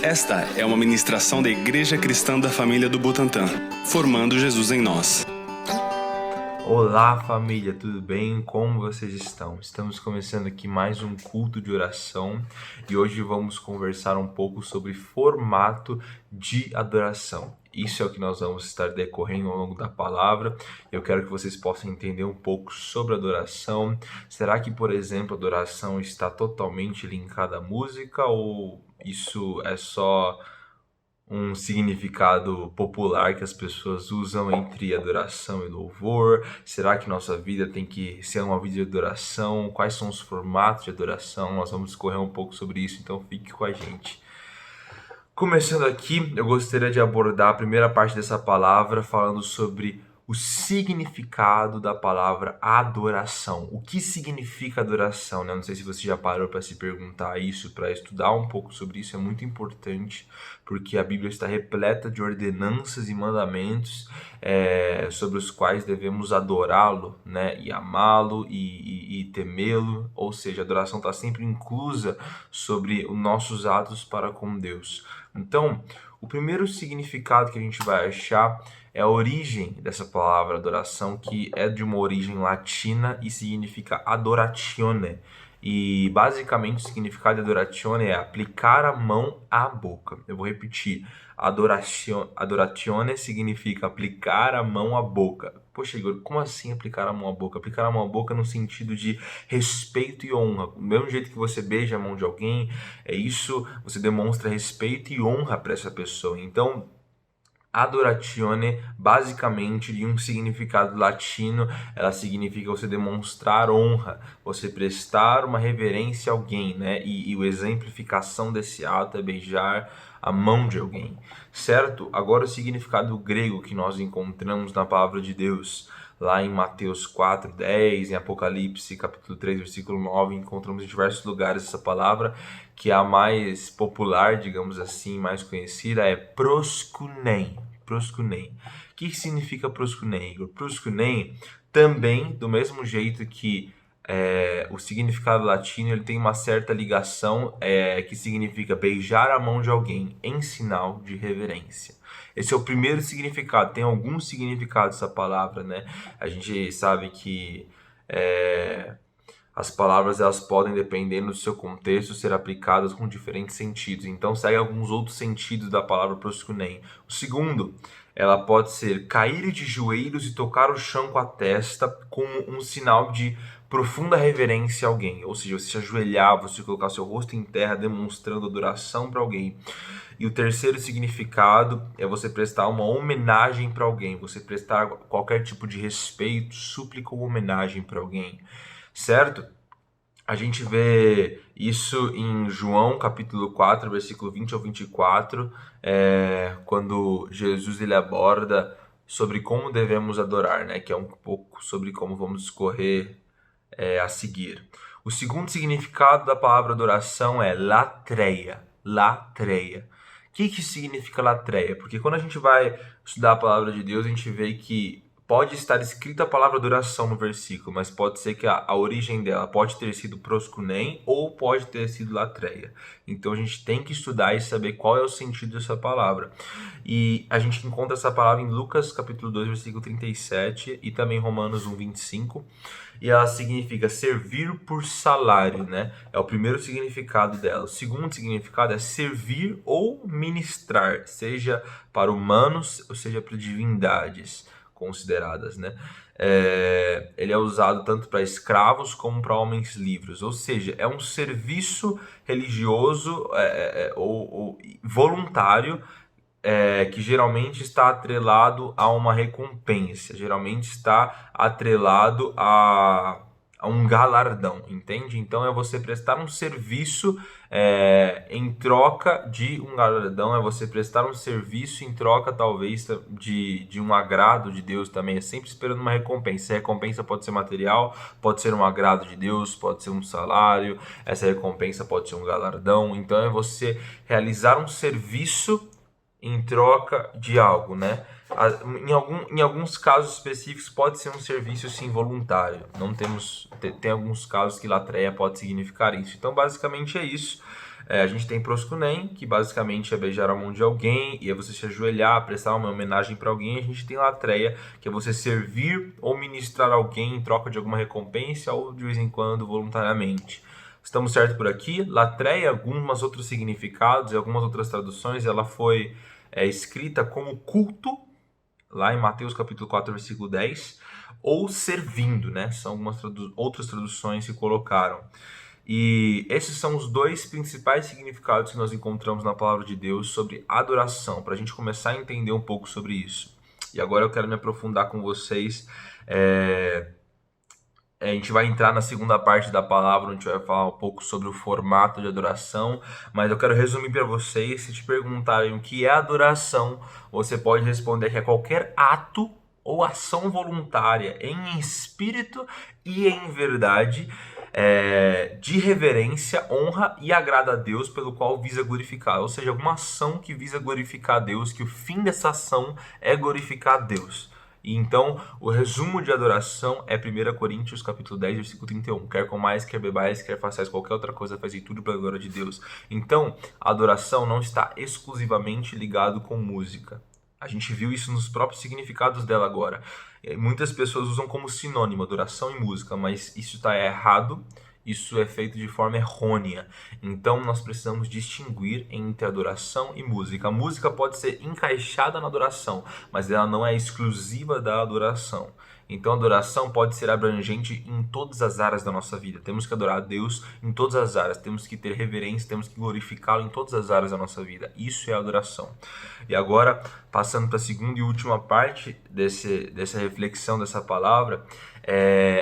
Esta é uma ministração da Igreja Cristã da Família do Butantã, formando Jesus em nós. Olá família, tudo bem? Como vocês estão? Estamos começando aqui mais um culto de oração e hoje vamos conversar um pouco sobre formato de adoração. Isso é o que nós vamos estar decorrendo ao longo da palavra. Eu quero que vocês possam entender um pouco sobre adoração. Será que, por exemplo, a adoração está totalmente linkada à música ou isso é só um significado popular que as pessoas usam entre adoração e louvor? Será que nossa vida tem que ser uma vida de adoração? Quais são os formatos de adoração? Nós vamos discorrer um pouco sobre isso, então fique com a gente. Começando aqui, eu gostaria de abordar a primeira parte dessa palavra falando sobre o significado da palavra adoração. O que significa adoração, né? Não sei se você já parou para se perguntar isso, para estudar um pouco sobre isso, é muito importante, porque a Bíblia está repleta de ordenanças e mandamentos sobre os quais devemos adorá-lo, né? E amá-lo e temê-lo, ou seja, a adoração está sempre inclusa sobre os nossos atos para com Deus. Então, o primeiro significado que a gente vai achar é a origem dessa palavra adoração, que é de uma origem latina e significa adoratione. E basicamente o significado de adoratione é aplicar a mão à boca. Eu vou repetir. Adoratione significa aplicar a mão à boca. Poxa, Igor, como assim aplicar a mão à boca? Aplicar a mão à boca no sentido de respeito e honra. Do mesmo jeito que você beija a mão de alguém, você demonstra respeito e honra para essa pessoa. Então, adoratione, basicamente, de um significado latino, ela significa você demonstrar honra, você prestar uma reverência a alguém, né? E a exemplificação desse ato é beijar a mão de alguém, certo? Agora o significado grego que nós encontramos na palavra de Deus, lá em Mateus 4:10, em Apocalipse capítulo 3, versículo 9, encontramos em diversos lugares essa palavra, que é a mais popular, digamos assim, mais conhecida, é proskunein. Proskunein. O que significa proskunein, Igor? Proskunein também, do mesmo jeito que o significado latino, ele tem uma certa ligação que significa beijar a mão de alguém em sinal de reverência. Esse é o primeiro significado. Tem alguns significados essa palavra, né? A gente sabe que as palavras, elas podem, dependendo do seu contexto, ser aplicadas com diferentes sentidos. Então, segue alguns outros sentidos da palavra proskunein. O segundo, ela pode ser cair de joelhos e tocar o chão com a testa como um sinal de profunda reverência a alguém. Ou seja, você se ajoelhar, você colocar seu rosto em terra, demonstrando adoração para alguém. E o terceiro significado é você prestar uma homenagem para alguém, você prestar qualquer tipo de respeito, súplica ou homenagem para alguém. Certo? A gente vê isso em João capítulo 4, versículo 20 ao 24, quando Jesus ele aborda sobre como devemos adorar, né? Que é um pouco sobre como vamos discorrer a seguir. O segundo significado da palavra adoração é latreia. Latreia. O que significa latreia? Porque quando a gente vai estudar a palavra de Deus, a gente vê que pode estar escrita a palavra adoração no versículo, mas pode ser que a origem dela pode ter sido proskunein ou pode ter sido latreia. Então a gente tem que estudar e saber qual é o sentido dessa palavra. E a gente encontra essa palavra em Lucas capítulo 2, versículo 37 e também Romanos 1, 25. E ela significa servir por salário, né? É o primeiro significado dela. O segundo significado é servir ou ministrar, seja para humanos ou seja para divindades consideradas, né? Ele é usado tanto para escravos como para homens livres, ou seja, é um serviço religioso ou voluntário que geralmente está atrelado a uma recompensa, geralmente está atrelado a um galardão, entende? Então é você prestar um serviço em troca de um galardão, é você prestar um serviço em troca talvez de um agrado de Deus também, é sempre esperando uma recompensa. A recompensa pode ser material, pode ser um agrado de Deus, pode ser um salário, essa recompensa pode ser um galardão, então é você realizar um serviço em troca de algo, né? Em alguns casos específicos pode ser um serviço sim voluntário. Não temos, tem alguns casos que latreia pode significar isso. Então basicamente é isso. A gente tem proskunem, que basicamente é beijar a mão de alguém, e é você se ajoelhar, prestar uma homenagem para alguém. A gente tem latreia, que é você servir ou ministrar alguém em troca de alguma recompensa ou de vez em quando voluntariamente. Estamos certos por aqui? Latreia, alguns outros significados e algumas outras traduções, ela foi escrita como culto, lá em Mateus capítulo 4, versículo 10, ou servindo, né? São algumas outras traduções que colocaram. E esses são os dois principais significados que nós encontramos na palavra de Deus sobre adoração, para a gente começar a entender um pouco sobre isso. E agora eu quero me aprofundar com vocês. A gente vai entrar na segunda parte da palavra, onde a gente vai falar um pouco sobre o formato de adoração, mas eu quero resumir para vocês. Se te perguntarem o que é adoração, você pode responder que é qualquer ato ou ação voluntária em espírito e em verdade, de reverência, honra e agrada a Deus, pelo qual visa glorificar. Ou seja, alguma ação que visa glorificar a Deus, que o fim dessa ação é glorificar a Deus. E então, o resumo de adoração é 1 Coríntios capítulo 10, versículo 31. Quer comais, quer bebais, quer façais qualquer outra coisa, fazei tudo pela glória de Deus. Então, a adoração não está exclusivamente ligado com música. A gente viu isso nos próprios significados dela agora. Muitas pessoas usam como sinônimo adoração e música, mas isso está errado. Isso é feito de forma errônea. Então, nós precisamos distinguir entre adoração e música. A música pode ser encaixada na adoração, mas ela não é exclusiva da adoração. Então, a adoração pode ser abrangente em todas as áreas da nossa vida. Temos que adorar a Deus em todas as áreas. Temos que ter reverência, temos que glorificá-lo em todas as áreas da nossa vida. Isso é adoração. E agora, passando para a segunda e última parte dessa reflexão, dessa palavra,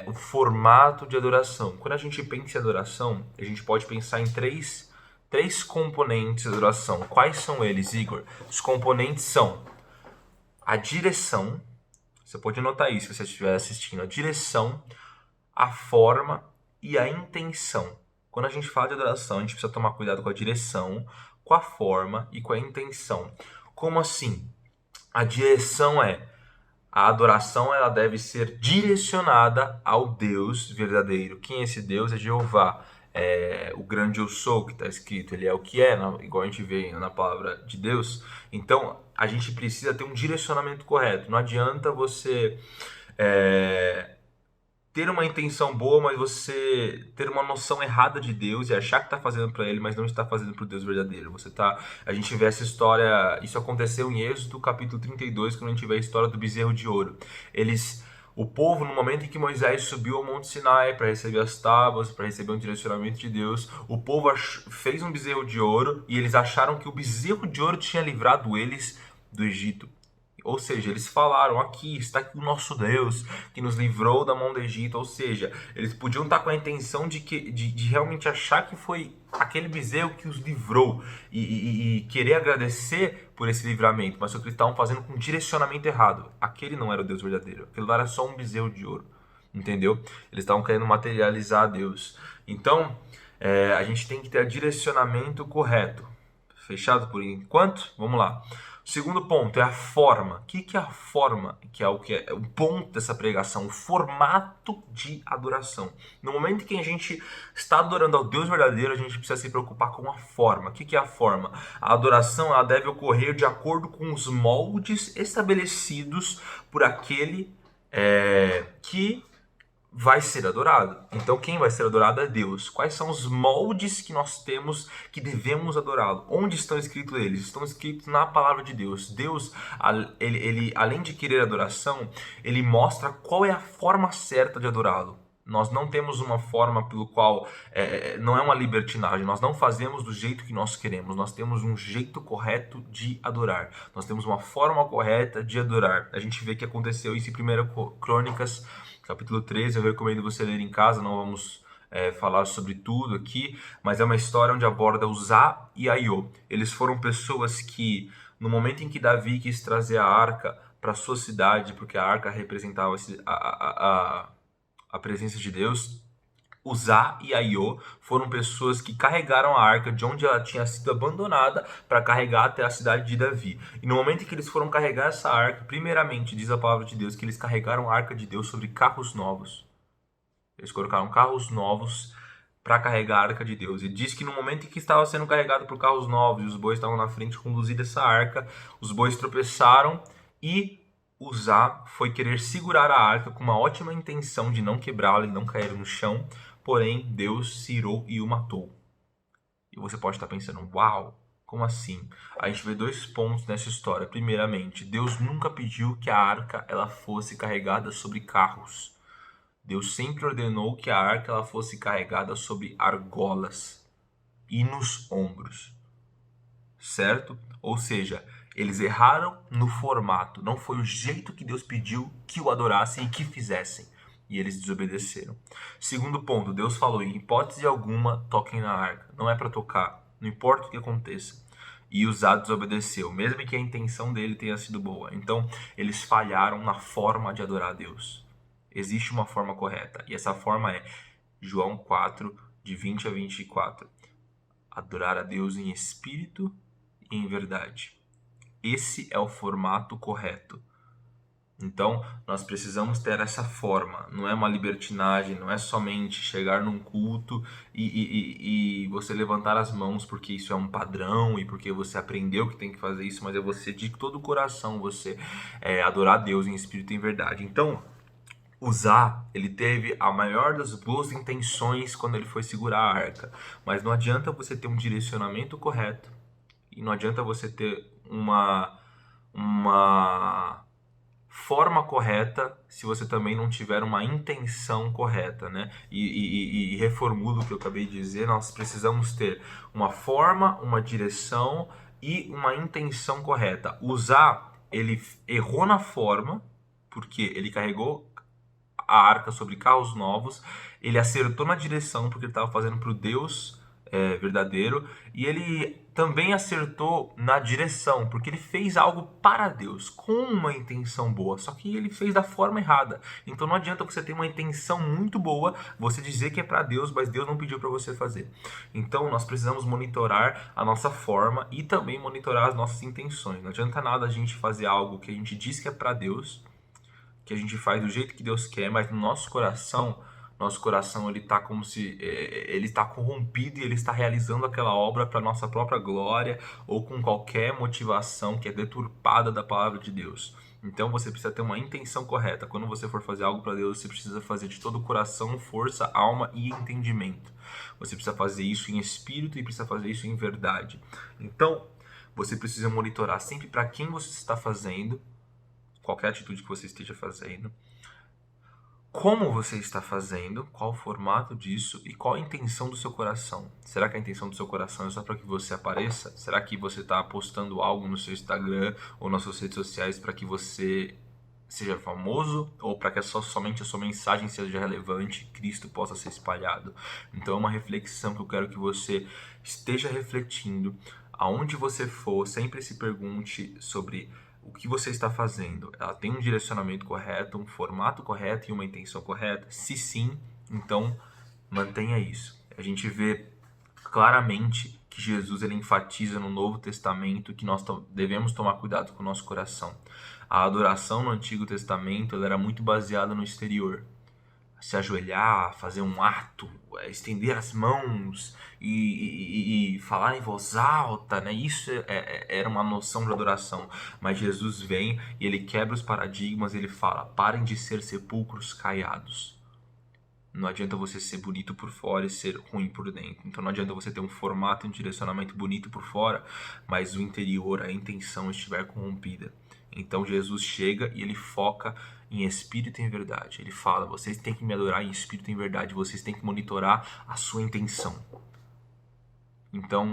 o formato de adoração. Quando a gente pensa em adoração, a gente pode pensar em três componentes de adoração. Quais são eles, Igor? Os componentes são a direção. Você pode notar isso se você estiver assistindo. A direção, a forma e a intenção. Quando a gente fala de adoração, a gente precisa tomar cuidado com a direção, com a forma e com a intenção. Como assim? A direção a adoração, ela deve ser direcionada ao Deus verdadeiro. Quem é esse Deus? É Jeová. O grande eu sou, que está escrito. Ele é o que é, igual a gente vê na palavra de Deus. Então, a gente precisa ter um direcionamento correto. Não adianta você ter uma intenção boa, mas você ter uma noção errada de Deus e achar que está fazendo para Ele, mas não está fazendo para o Deus verdadeiro. A gente vê essa história, isso aconteceu em Êxodo capítulo 32, quando a gente vê a história do bezerro de ouro. O povo, no momento em que Moisés subiu ao Monte Sinai para receber as tábuas, para receber um direcionamento de Deus, o povo fez um bezerro de ouro e eles acharam que o bezerro de ouro tinha livrado eles do Egito. Ou seja, eles falaram, aqui está aqui o nosso Deus que nos livrou da mão do Egito. Ou seja, eles podiam estar com a intenção de realmente achar que foi aquele bezerro que os livrou e querer agradecer por esse livramento, mas só que eles estavam fazendo com um direcionamento errado. Aquele não era o Deus verdadeiro, aquele lá era só um bezerro de ouro, entendeu? Eles estavam querendo materializar a Deus. Então, a gente tem que ter o direcionamento correto. Fechado por enquanto? Vamos lá. O segundo ponto é a forma. O que é a forma? Que é o ponto dessa pregação, o formato de adoração. No momento em que a gente está adorando ao Deus verdadeiro, a gente precisa se preocupar com a forma. O que é a forma? A adoração, ela deve ocorrer de acordo com os moldes estabelecidos por aquele que vai ser adorado. Então, quem vai ser adorado é Deus. Quais são os moldes que nós temos que devemos adorá-lo? Onde estão escritos eles? Estão escritos na palavra de Deus. Deus, ele além de querer adoração, ele mostra qual é a forma certa de adorá-lo. Nós não temos uma forma pelo qual não é uma libertinagem. Nós não fazemos do jeito que nós queremos. Nós temos um jeito correto de adorar. Nós temos uma forma correta de adorar. A gente vê que aconteceu isso em 1 Crônicas capítulo 13, eu recomendo você ler em casa, não vamos falar sobre tudo aqui, mas é uma história onde aborda Uzá e Aiô. Eles foram pessoas que, no momento em que Davi quis trazer a arca para sua cidade, porque a arca representava a presença de Deus, Uzá e Aiô foram pessoas que carregaram a arca de onde ela tinha sido abandonada para carregar até a cidade de Davi. E no momento em que eles foram carregar essa arca, primeiramente diz a palavra de Deus que eles carregaram a arca de Deus sobre carros novos. Eles colocaram carros novos para carregar a arca de Deus. E diz que no momento em que estava sendo carregado por carros novos e os bois estavam na frente conduzindo essa arca, os bois tropeçaram e Uzá foi querer segurar a arca com uma ótima intenção de não quebrá-la e não cair no chão, porém Deus se irou e o matou. E você pode estar pensando, uau, como assim? A gente vê 2 pontos nessa história. Primeiramente, Deus nunca pediu que a arca ela fosse carregada sobre carros. Deus sempre ordenou que a arca ela fosse carregada sobre argolas e nos ombros, certo? Ou seja, eles erraram no formato. Não foi o jeito que Deus pediu que o adorassem e que fizessem. E eles desobedeceram. Segundo ponto, Deus falou, em hipótese alguma, toquem na arca. Não é para tocar, não importa o que aconteça. E Uzá desobedeceu, mesmo que a intenção dele tenha sido boa. Então, eles falharam na forma de adorar a Deus. Existe uma forma correta. E essa forma é João 4, de 20 a 24. Adorar a Deus em espírito e em verdade. Esse é o formato correto. Então, nós precisamos ter essa forma. Não é uma libertinagem, não é somente chegar num culto e você levantar as mãos porque isso é um padrão e porque você aprendeu que tem que fazer isso, mas é você de todo o coração, você adorar a Deus em espírito e em verdade. Então, Uzá, ele teve a maior das boas intenções quando ele foi segurar a arca, mas não adianta você ter um direcionamento correto e não adianta você ter uma forma correta se você também não tiver uma intenção correta, né? E reformulo o que eu acabei de dizer, nós precisamos ter uma forma, uma direção e uma intenção correta. Uzá, ele errou na forma, porque ele carregou a arca sobre carros novos, ele acertou na direção, porque ele estava fazendo para o Deus verdadeiro, e ele também acertou na direção, porque ele fez algo para Deus, com uma intenção boa, só que ele fez da forma errada. Então não adianta você ter uma intenção muito boa, você dizer que é para Deus, mas Deus não pediu para você fazer. Então nós precisamos monitorar a nossa forma e também monitorar as nossas intenções. Não adianta nada a gente fazer algo que a gente diz que é para Deus, que a gente faz do jeito que Deus quer, mas no nosso coração ele está como se ele está corrompido e ele está realizando aquela obra para nossa própria glória ou com qualquer motivação que é deturpada da palavra de Deus. Então você precisa ter uma intenção correta. Quando você for fazer algo para Deus, você precisa fazer de todo o coração, força, alma e entendimento. Você precisa fazer isso em espírito e precisa fazer isso em verdade. Então você precisa monitorar sempre para quem você está fazendo, qualquer atitude que você esteja fazendo, como você está fazendo, qual o formato disso e qual a intenção do seu coração. Será que a intenção do seu coração é só para que você apareça? Será que você está postando algo no seu Instagram ou nas suas redes sociais para que você seja famoso ou para que somente a sua mensagem seja relevante e Cristo possa ser espalhado? Então é uma reflexão que eu quero que você esteja refletindo. Aonde você for, sempre se pergunte sobre o que você está fazendo. Ela tem um direcionamento correto, um formato correto e uma intenção correta? Se sim, então mantenha isso. A gente vê claramente que Jesus ele enfatiza no Novo Testamento que nós devemos tomar cuidado com o nosso coração. A adoração no Antigo Testamento ela era muito baseada no exterior. Se ajoelhar, fazer um ato, estender as mãos e falar em voz alta, né? Isso era uma noção de adoração. Mas Jesus vem e ele quebra os paradigmas, ele fala, parem de ser sepulcros caiados. Não adianta você ser bonito por fora e ser ruim por dentro. Então não adianta você ter um formato, um direcionamento bonito por fora, mas o interior, a intenção estiver corrompida. Então Jesus chega e ele foca em espírito e em verdade. Ele fala, vocês têm que me adorar em espírito e em verdade. Vocês têm que monitorar a sua intenção. Então,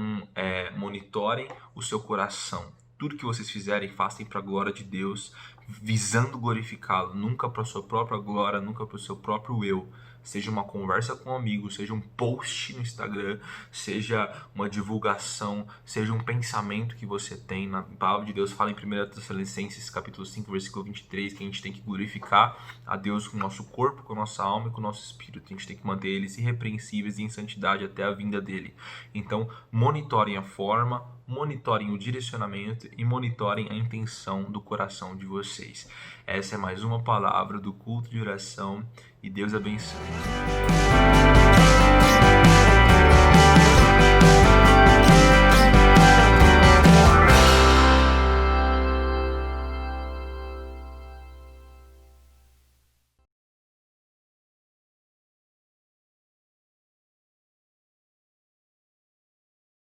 monitorem o seu coração. Tudo que vocês fizerem, façam para a glória de Deus, visando glorificá-lo. Nunca para a sua própria glória, nunca para o seu próprio eu. Seja uma conversa com um amigo, seja um post no Instagram, seja uma divulgação, seja um pensamento que você tem. Na palavra de Deus fala em 1 Tessalonicenses capítulo 5, versículo 23, que a gente tem que glorificar a Deus com o nosso corpo, com a nossa alma e com o nosso espírito. A gente tem que manter eles irrepreensíveis e em santidade até a vinda dele. Então, monitorem a forma, monitorem o direcionamento e monitorem a intenção do coração de vocês. Essa é mais uma palavra do culto de oração e Deus abençoe.